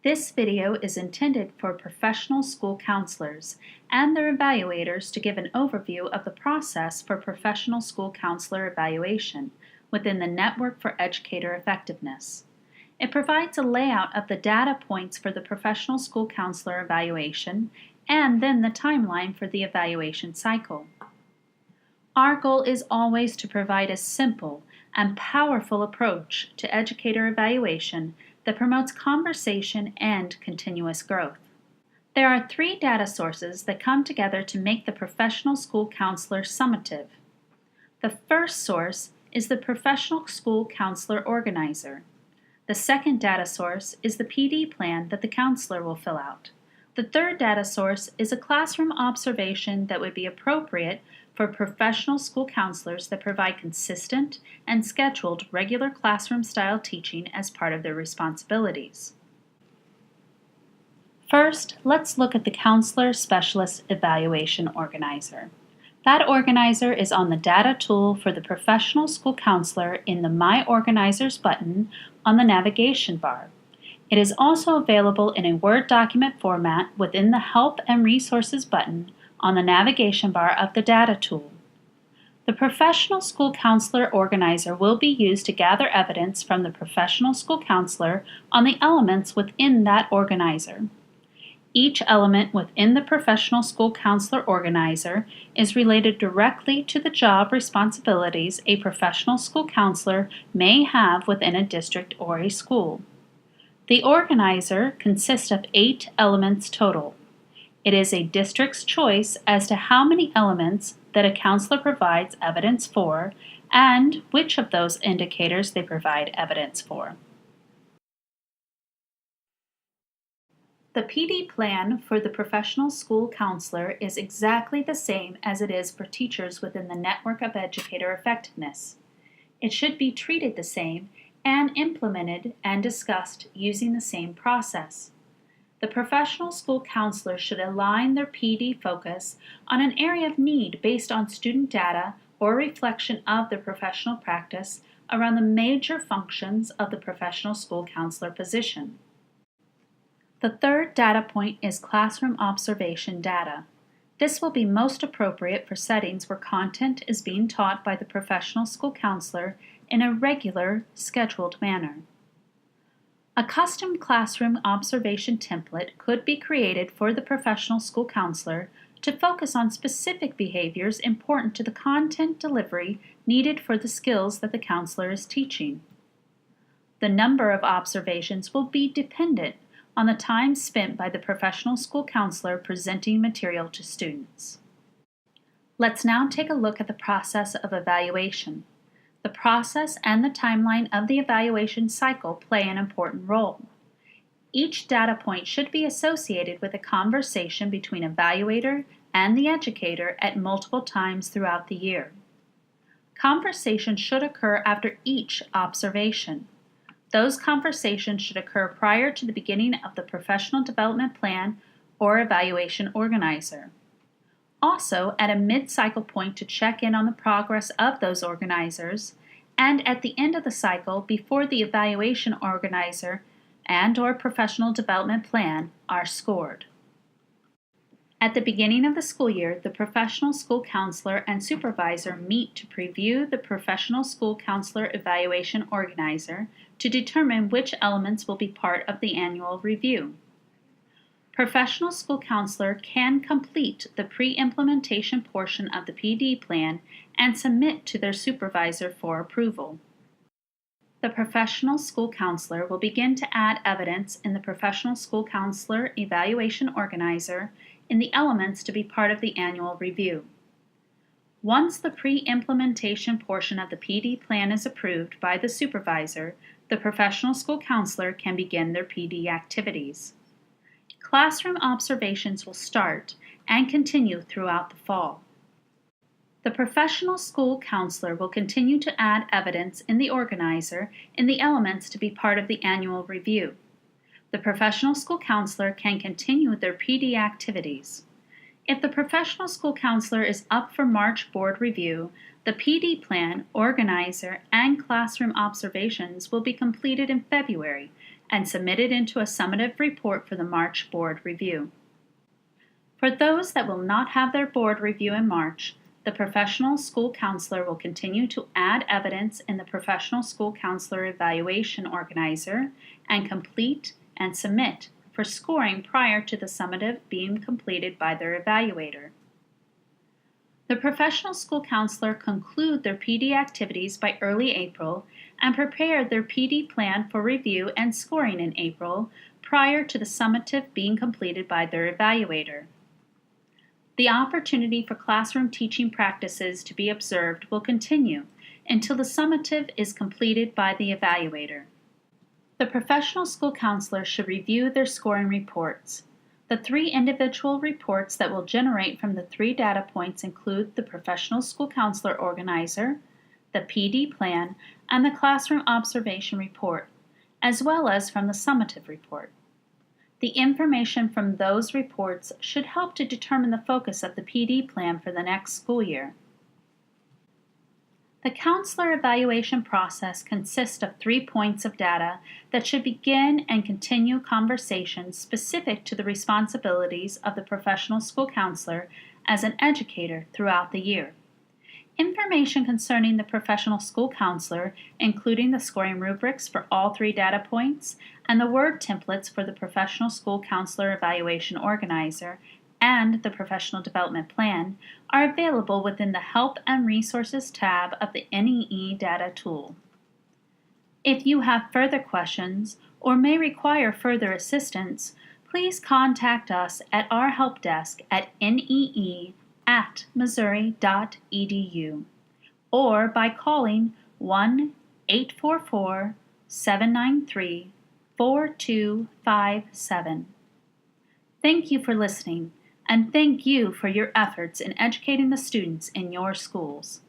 This video is intended for professional school counselors and their evaluators to give an overview of the process for professional school counselor evaluation within the Network for Educator Effectiveness. It provides a layout of the data points for the professional school counselor evaluation and then the timeline for the evaluation cycle. Our goal is always to provide a simple and powerful approach to educator evaluation that promotes conversation and continuous growth. There are three data sources that come together to make the professional school counselor summative. The first source is the professional school counselor organizer. The second data source is the PD plan that the counselor will fill out. The third data source is a classroom observation that would be appropriate for professional school counselors that provide consistent and scheduled regular classroom-style teaching as part of their responsibilities. First, let's look at the Counselor Specialist Evaluation Organizer. That organizer is on the data tool for the professional school counselor in the My Organizers button on the navigation bar. It is also available in a Word document format within the Help and Resources button on the navigation bar of the data tool. The professional school counselor organizer will be used to gather evidence from the professional school counselor on the elements within that organizer. Each element within the professional school counselor organizer is related directly to the job responsibilities a professional school counselor may have within a district or a school. The organizer consists of 8 elements total. It is a district's choice as to how many elements that a counselor provides evidence for and which of those indicators they provide evidence for. The PD plan for the professional school counselor is exactly the same as it is for teachers within the Network of Educator Effectiveness. It should be treated the same and implemented and discussed using the same process. The professional school counselor should align their PD focus on an area of need based on student data or reflection of their professional practice around the major functions of the professional school counselor position. The third data point is classroom observation data. This will be most appropriate for settings where content is being taught by the professional school counselor in a regular, scheduled manner. A custom classroom observation template could be created for the professional school counselor to focus on specific behaviors important to the content delivery needed for the skills that the counselor is teaching. The number of observations will be dependent on the time spent by the professional school counselor presenting material to students. Let's now take a look at the process of evaluation. The process and the timeline of the evaluation cycle play an important role. Each data point should be associated with a conversation between evaluator and the educator at multiple times throughout the year. Conversations should occur after each observation. Those conversations should occur prior to the beginning of the professional development plan or evaluation organizer. Also, at a mid-cycle point to check in on the progress of those organizers, and at the end of the cycle before the evaluation organizer and/or professional development plan are scored. At the beginning of the school year, the professional school counselor and supervisor meet to preview the professional school counselor evaluation organizer to determine which elements will be part of the annual review. Professional school counselor can complete the pre-implementation portion of the PD plan and submit to their supervisor for approval. The professional school counselor will begin to add evidence in the professional school counselor evaluation organizer in the elements to be part of the annual review. Once the pre-implementation portion of the PD plan is approved by the supervisor, the professional school counselor can begin their PD activities. Classroom observations will start and continue throughout the fall. The professional school counselor will continue to add evidence in the organizer in the elements to be part of the annual review. The professional school counselor can continue their PD activities. If the professional school counselor is up for March board review, the PD plan, organizer, and classroom observations will be completed in February and submitted into a summative report for the March board review. For those that will not have their board review in March, the professional school counselor will continue to add evidence in the professional school counselor evaluation organizer and complete and submit for scoring prior to the summative being completed by their evaluator. The professional school counselor conclude their PD activities by early April and prepare their PD plan for review and scoring in April prior to the summative being completed by their evaluator. The opportunity for classroom teaching practices to be observed will continue until the summative is completed by the evaluator. The professional school counselor should review their scoring reports. The 3 individual reports that will generate from the 3 data points include the professional school counselor organizer, the PD plan, and the classroom observation report, as well as from the summative report. The information from those reports should help to determine the focus of the PD plan for the next school year. The counselor evaluation process consists of 3 points of data that should begin and continue conversations specific to the responsibilities of the professional school counselor as an educator throughout the year. Information concerning the professional school counselor, including the scoring rubrics for all 3 data points and the word templates for the professional school counselor evaluation organizer and the professional development plan, are available within the Help and Resources tab of the NEE data tool. If you have further questions or may require further assistance, please contact us at our help desk at nee@missouri.edu or by calling 1-844-793-4257. Thank you for listening, and thank you for your efforts in educating the students in your schools.